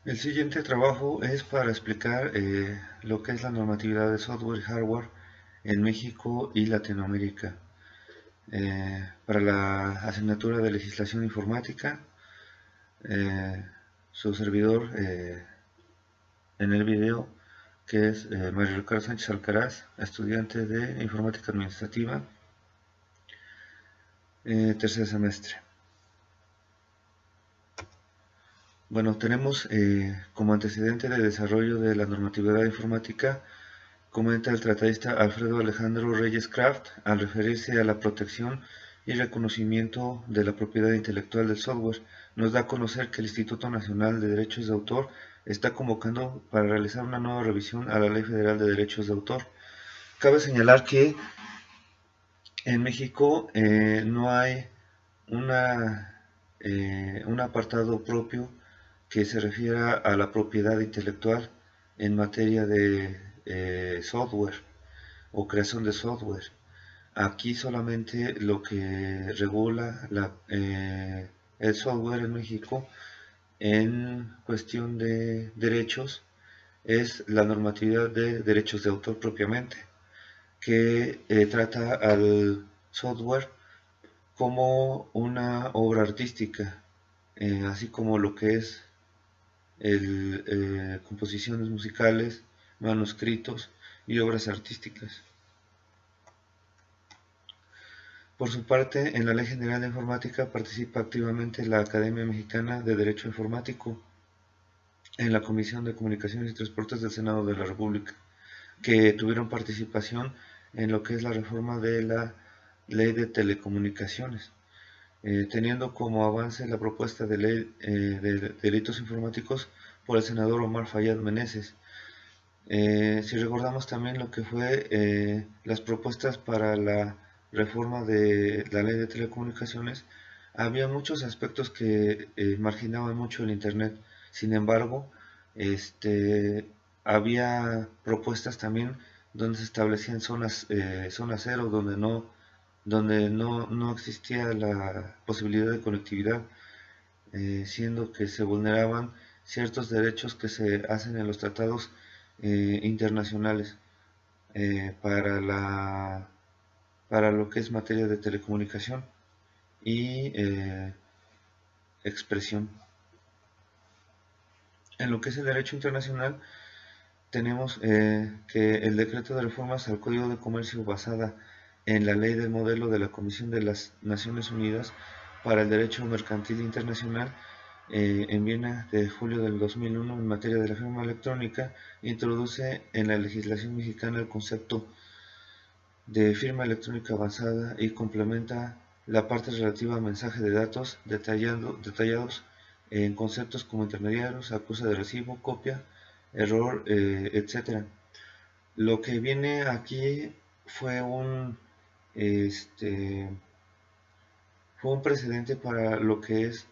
El siguiente trabajo es para explicar lo que es la normatividad de software y hardware en México y Latinoamérica. Para la asignatura de legislación informática, eh, su servidor en el video, que es Mario Ricardo Sánchez Alcaraz, estudiante de informática administrativa, tercer semestre. Bueno, tenemos como antecedente de desarrollo de la normatividad informática, comenta el tratadista Alfredo Alejandro Reyes Kraft al referirse a la protección y reconocimiento de la propiedad intelectual del software. Nos da a conocer que el Instituto Nacional de Derechos de Autor está convocando para realizar una nueva revisión a la Ley Federal de Derechos de Autor. Cabe señalar que en México no hay un apartado propio que se refiera a la propiedad intelectual en materia de software o creación de software. Aquí solamente lo que regula el software en México en cuestión de derechos es la normatividad de derechos de autor propiamente, que trata al software como una obra artística, así como lo que es composiciones musicales, manuscritos y obras artísticas. Por su parte, en la Ley General de Informática participa activamente la Academia Mexicana de Derecho Informático en la Comisión de Comunicaciones y Transportes del Senado de la República, que tuvieron participación en lo que es la reforma de la Ley de Telecomunicaciones, teniendo como avance la propuesta de ley de delitos informáticos por el senador Omar Fayad Meneses. Si recordamos también lo que fue las propuestas para la reforma de la ley de telecomunicaciones, había muchos aspectos que marginaban mucho el Internet. Sin embargo, había propuestas también donde se establecían zonas cero, donde no existía la posibilidad de conectividad, siendo que se vulneraban ciertos derechos que se hacen en los tratados internacionales para lo que es materia de telecomunicación y expresión. En lo que es el derecho internacional, tenemos que el decreto de reformas al Código de Comercio basada en la ley del modelo de la Comisión de las Naciones Unidas para el Derecho Mercantil Internacional en Viena de julio del 2001 en materia de la firma electrónica introduce en la legislación mexicana el concepto de firma electrónica avanzada y complementa la parte relativa a mensaje de datos detallados en conceptos como intermediarios, acuse de recibo, copia, error, etc. Lo que viene aquí fue este, fue un precedente para lo que es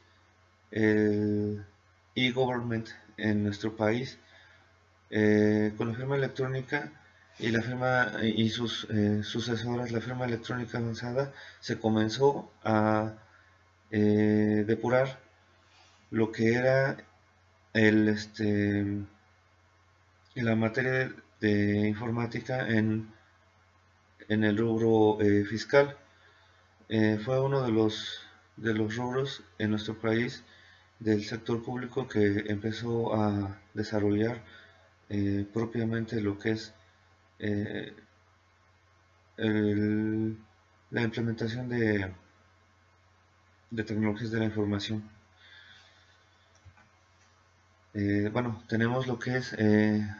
el e-government en nuestro país, con la firma electrónica y la firma y sus sucesoras, la firma electrónica avanzada, se comenzó a depurar lo que era el la materia de informática en el rubro fiscal. Fue uno de los rubros en nuestro país del sector público que empezó a desarrollar propiamente lo que es eh, el- la implementación de tecnologías de la información. Bueno, tenemos lo que es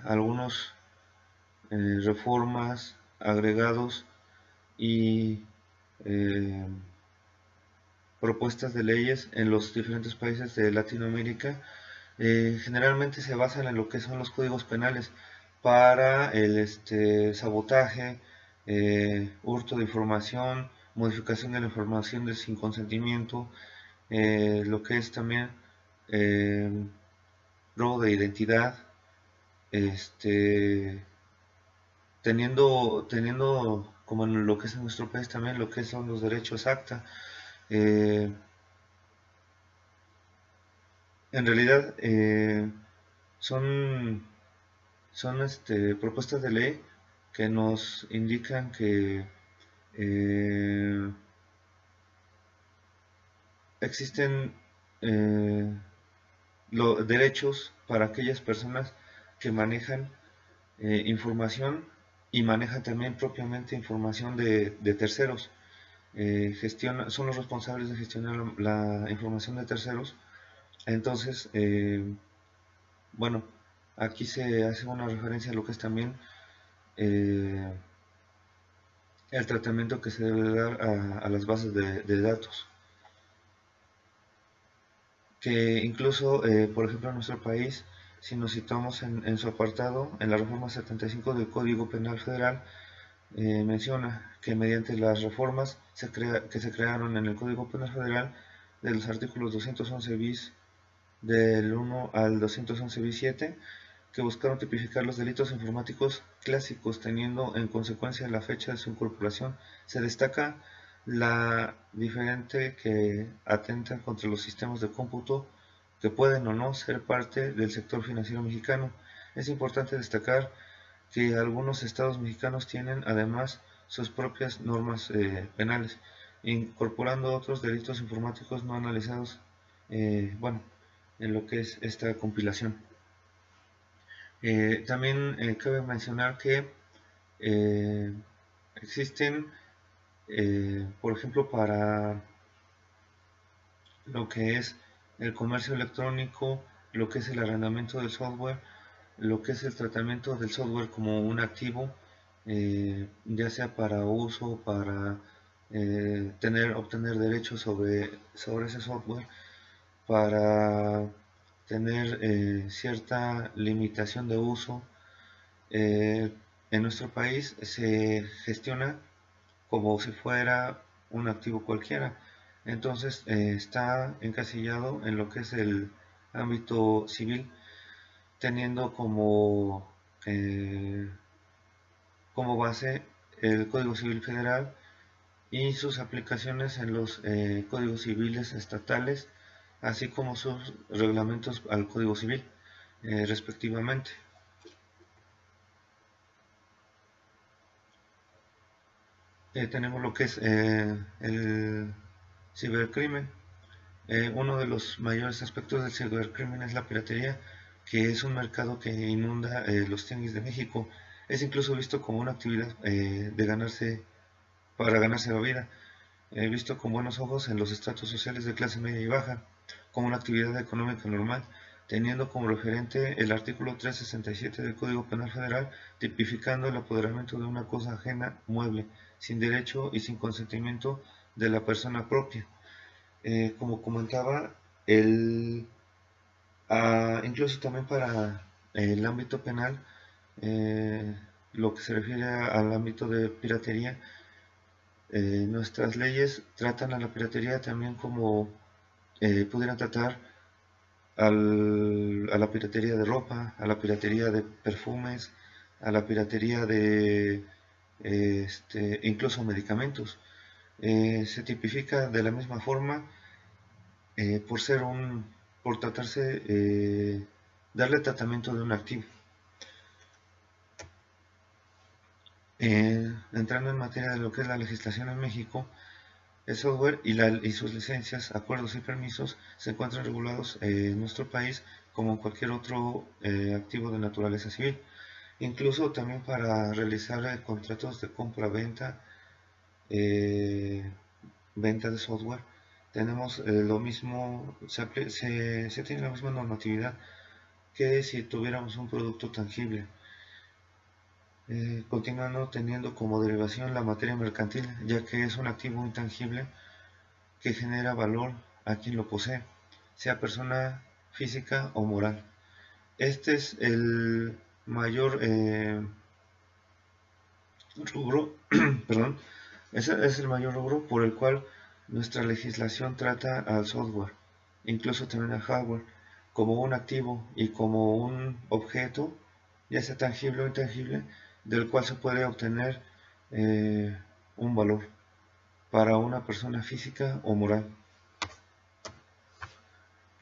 algunos reformas, agregados y eh, propuestas de leyes en los diferentes países de Latinoamérica. Generalmente se basan en lo que son los códigos penales para el sabotaje, hurto de información, modificación de la información sin consentimiento, lo que es también eh, robo de identidad, este, teniendo como en lo que es en nuestro país también lo que son los derechos acta. En realidad son propuestas de ley que nos indican que existen derechos para aquellas personas que manejan información y manejan también propiamente información de terceros. Son los responsables de gestionar la información de terceros. Entonces, bueno, aquí se hace una referencia a lo que es también el tratamiento que se debe dar a las bases de datos. Que incluso, por ejemplo, en nuestro país, si nos situamos en su apartado, en la reforma 75 del Código Penal Federal, menciona que mediante las reformas que se crearon en el Código Penal Federal, de los artículos 211 bis del 1 al 211 bis 7, que buscaron tipificar los delitos informáticos clásicos, teniendo en consecuencia la fecha de su incorporación. Se destaca la diferente que atentan contra los sistemas de cómputo que pueden o no ser parte del sector financiero mexicano. Es importante destacar que algunos estados mexicanos tienen además sus propias normas penales, incorporando otros delitos informáticos no analizados, bueno, en lo que es esta compilación. También cabe mencionar que existen, por ejemplo, para lo que es el comercio electrónico, lo que es el arrendamiento del software, lo que es el tratamiento del software como un activo, ya sea para uso, para obtener derechos sobre ese software, para tener cierta limitación de uso. En nuestro país se gestiona como si fuera un activo cualquiera. Entonces está encasillado en lo que es el ámbito civil, teniendo como base el Código Civil Federal y sus aplicaciones en los códigos civiles estatales, así como sus reglamentos al Código Civil, respectivamente. Tenemos lo que es el cibercrimen. Uno de los mayores aspectos del cibercrimen es la piratería, que es un mercado que inunda los tianguis de México. Es incluso visto como una actividad para ganarse la vida, visto con buenos ojos en los estratos sociales de clase media y baja, como una actividad económica normal, teniendo como referente el artículo 367 del Código Penal Federal, tipificando el apoderamiento de una cosa ajena mueble, sin derecho y sin consentimiento de la persona propia. Como comentaba, incluso también para el ámbito penal, lo que se refiere al ámbito de piratería, nuestras leyes tratan a la piratería también como pudieran tratar a la piratería de ropa, a la piratería de perfumes, a la piratería de incluso medicamentos. Se tipifica de la misma forma por tratarse darle tratamiento de un activo. Entrando en materia de lo que es la legislación en México, el software y sus licencias, acuerdos y permisos se encuentran regulados en nuestro país como en cualquier otro activo de naturaleza civil, incluso también para realizar contratos de compra-venta, venta de software. Tenemos lo mismo, se tiene la misma normatividad que si tuviéramos un producto tangible. Continuando teniendo como derivación la materia mercantil, ya que es un activo intangible que genera valor a quien lo posee, sea persona física o moral. Este es el mayor rubro, perdón, ese es el mayor rubro por el cual nuestra legislación trata al software, incluso también al hardware, como un activo y como un objeto, ya sea tangible o intangible, del cual se puede obtener un valor para una persona física o moral.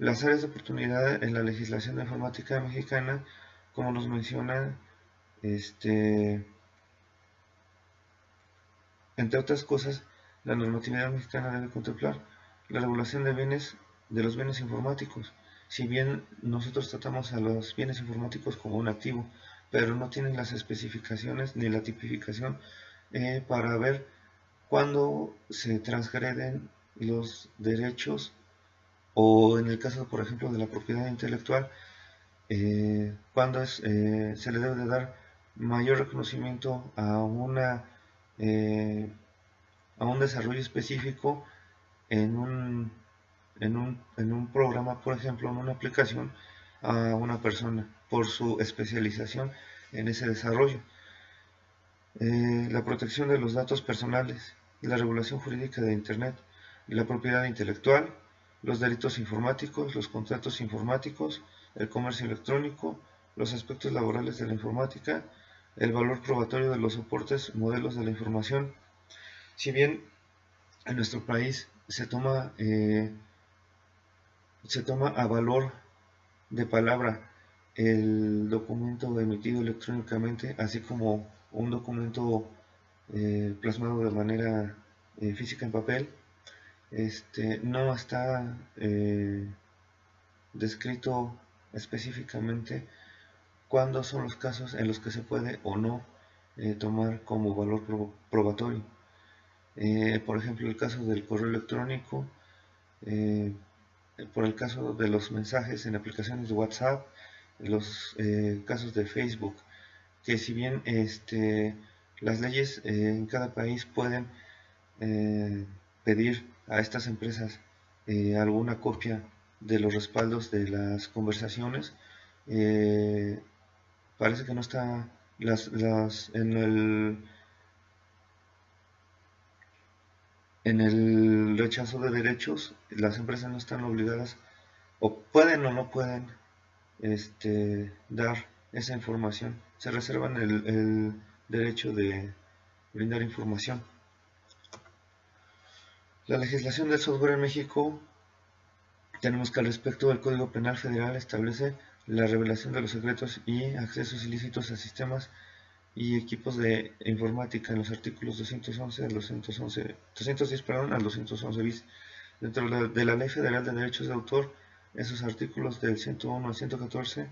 Las áreas de oportunidad en la legislación de informática mexicana, como nos menciona, entre otras cosas, la normatividad mexicana debe contemplar la regulación de los bienes informáticos. Si bien nosotros tratamos a los bienes informáticos como un activo, pero no tienen las especificaciones ni la tipificación para ver cuándo se transgreden los derechos, o en el caso, por ejemplo, de la propiedad intelectual, cuando se le debe de dar mayor reconocimiento a un desarrollo específico en un programa, por ejemplo, en una aplicación, a una persona por su especialización en ese desarrollo. La protección de los datos personales, la regulación jurídica de Internet, la propiedad intelectual, los delitos informáticos, los contratos informáticos, el comercio electrónico, los aspectos laborales de la informática, el valor probatorio de los soportes, modelos de la información. Si bien en nuestro país se toma a valor de palabra el documento emitido electrónicamente, así como un documento plasmado de manera física en papel, no está descrito específicamente cuándo son los casos en los que se puede o no tomar como valor probatorio. Por ejemplo, el caso del correo electrónico, por el caso de los mensajes en aplicaciones de WhatsApp, los casos de Facebook, que si bien las leyes en cada país pueden pedir a estas empresas alguna copia de los respaldos de las conversaciones, parece que no está en el rechazo de derechos. Las empresas no están obligadas, o pueden o no pueden dar esa información. Se reservan el derecho de brindar información. La legislación del software en México, tenemos que al respecto del Código Penal Federal establece la revelación de los secretos y accesos ilícitos a sistemas y equipos de informática en los artículos 211 al 210, al 211 bis. Dentro de la Ley Federal de Derechos de Autor, esos artículos del 101 al 114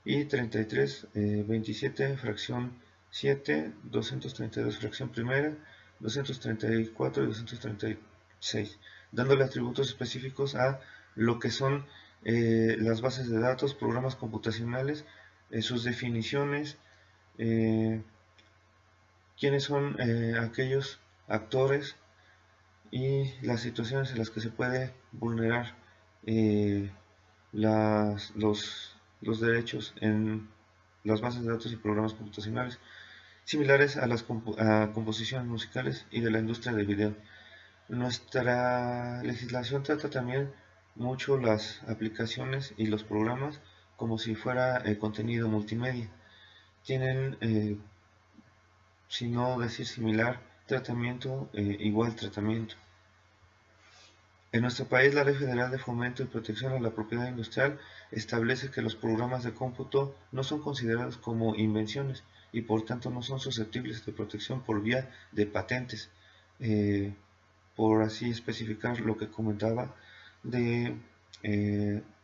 y 33, 27, fracción 7, 232, fracción primera, 234 y 236, dándole atributos específicos a lo que son las bases de datos, programas computacionales, sus definiciones, quiénes son aquellos actores y las situaciones en las que se puede vulnerar los derechos en las bases de datos y programas computacionales, similares a las composiciones musicales y de la industria del video. Nuestra legislación trata también mucho las aplicaciones y los programas como si fuera contenido multimedia. Tienen, si no decir similar, tratamiento, igual tratamiento. En nuestro país, la Ley Federal de Fomento y Protección a la Propiedad Industrial establece que los programas de cómputo no son considerados como invenciones y por tanto no son susceptibles de protección por vía de patentes. Por así especificar lo que comentaba de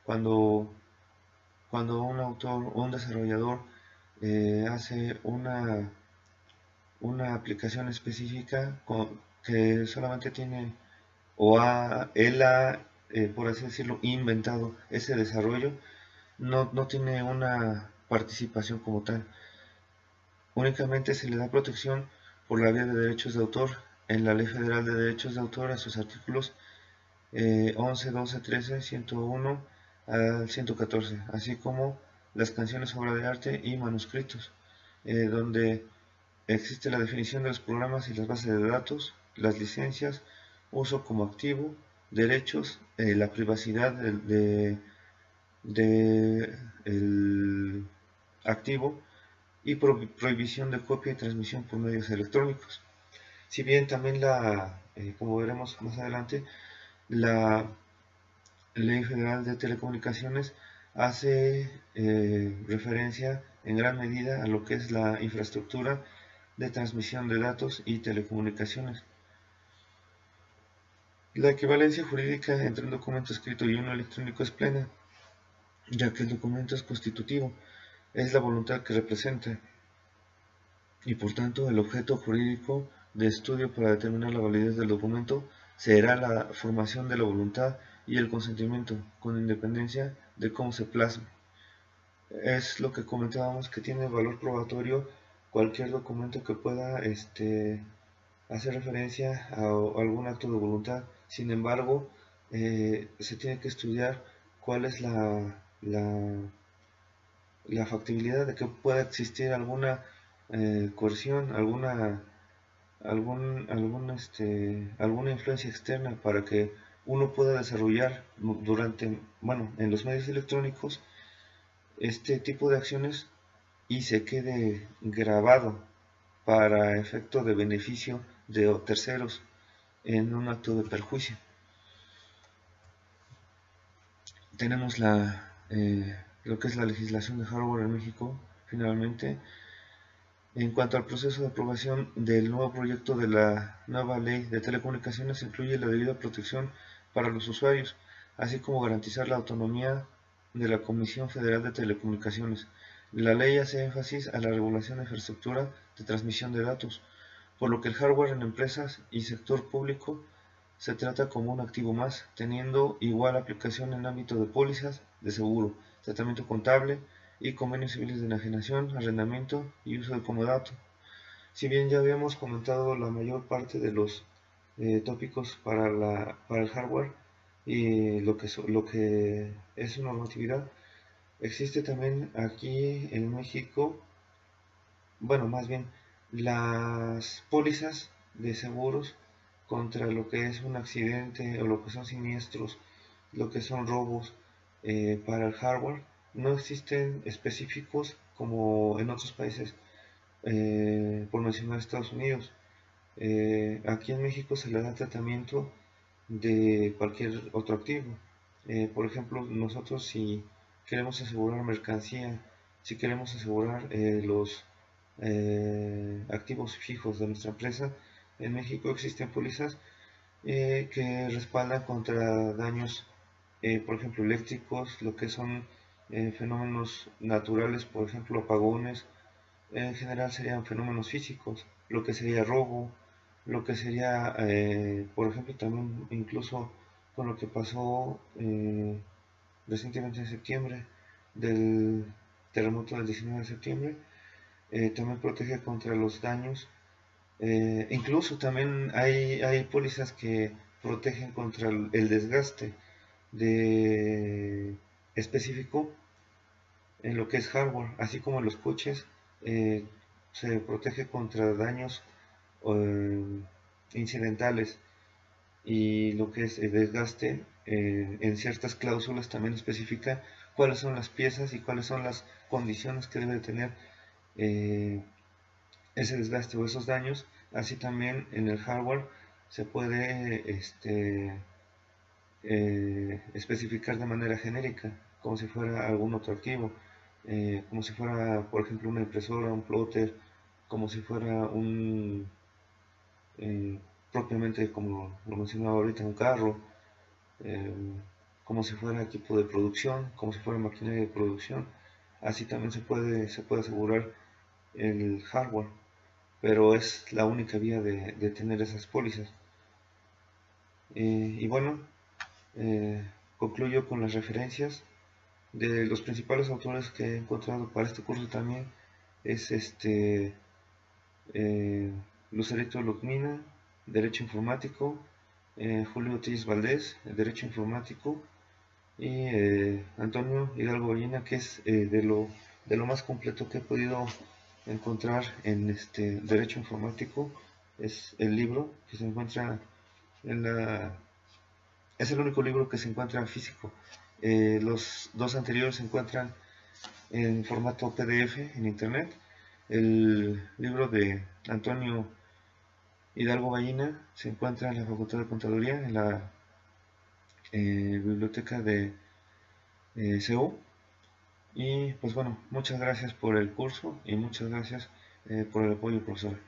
cuando un autor o un desarrollador hace una aplicación específica que solamente tiene, o él ha, por así decirlo, inventado ese desarrollo, no tiene una participación como tal. Únicamente se le da protección por la vía de derechos de autor en la Ley Federal de Derechos de Autor, a sus artículos 11, 12, 13, 101 al 114, así como las canciones, obra de arte y manuscritos, donde existe la definición de los programas y las bases de datos, las licencias, uso como activo, derechos, la privacidad el activo y prohibición de copia y transmisión por medios electrónicos. Si bien también como veremos más adelante, Ley Federal de Telecomunicaciones hace referencia en gran medida a lo que es la infraestructura de transmisión de datos y telecomunicaciones. La equivalencia jurídica entre un documento escrito y uno electrónico es plena, ya que el documento es constitutivo, es la voluntad que representa, y por tanto el objeto jurídico de estudio para determinar la validez del documento será la formación de la voluntad y el consentimiento, con independencia de cómo se plasme. Es lo que comentábamos, que tiene valor probatorio cualquier documento que pueda hacer referencia a algún acto de voluntad. Sin embargo, se tiene que estudiar cuál es la factibilidad de que pueda existir alguna coerción, alguna influencia externa para que uno pueda desarrollar en los medios electrónicos este tipo de acciones y se quede grabado para efecto de beneficio de terceros en un acto de perjuicio. Tenemos lo que es la legislación de hardware en México. Finalmente, en cuanto al proceso de aprobación del nuevo proyecto de la nueva ley de telecomunicaciones, incluye la debida protección para los usuarios, así como garantizar la autonomía de la Comisión Federal de Telecomunicaciones. La ley hace énfasis a la regulación de infraestructura de transmisión de datos, por lo que el hardware en empresas y sector público se trata como un activo más, teniendo igual aplicación en ámbito de pólizas de seguro, tratamiento contable y convenios civiles de enajenación, arrendamiento y uso de comodato. Si bien ya habíamos comentado la mayor parte de los tópicos para el hardware y lo que es su normatividad, existe también aquí en México, bueno, más bien las pólizas de seguros contra lo que es un accidente o lo que son siniestros, lo que son robos para el hardware, no existen específicos como en otros países, por mencionar Estados Unidos. Aquí en México se le da tratamiento de cualquier otro activo. Por ejemplo, nosotros si queremos asegurar mercancía, si queremos asegurar los activos fijos de nuestra empresa, en México existen pólizas que respaldan contra daños, por ejemplo, eléctricos, lo que son fenómenos naturales, por ejemplo, apagones. En general serían fenómenos físicos, lo que sería robo, lo que sería, por ejemplo, también incluso con lo que pasó recientemente en septiembre, del terremoto del 19 de septiembre, también protege contra los daños. Incluso también hay pólizas que protegen contra el desgaste de específico en lo que es hardware, así como en los coches. eh, Se protege contra daños eh, incidentales, y lo que es el desgaste. En ciertas cláusulas también especifica cuáles son las piezas y cuáles son las condiciones que debe tener eh, ese desgaste o esos daños. Así también en el hardware se puede especificar de manera genérica, como si fuera algún otro activo, como si fuera, por ejemplo, una impresora, un plotter, como si fuera eh, propiamente, como lo mencionaba ahorita, un carro, eh, como si fuera equipo de producción, como si fuera maquinaria de producción. Así también se puede asegurar el hardware, pero es la única vía de tener esas pólizas. Y bueno, concluyo con las referencias de los principales autores que he encontrado para este curso. También es eh, Lucerito Lucmina, Derecho Informático, Julio Telles Valdés, Derecho Informático, y Antonio Hidalgo Ballina, que es de lo más completo que he podido encontrar en este Derecho Informático. Es el libro que se encuentra en es el único libro que se encuentra físico. Los dos anteriores se encuentran en formato PDF en internet. El libro de Antonio Hidalgo Ballina se encuentra en la Facultad de Contaduría, en la biblioteca de CU. Y pues bueno, muchas gracias por el curso y muchas gracias por el apoyo, profesor.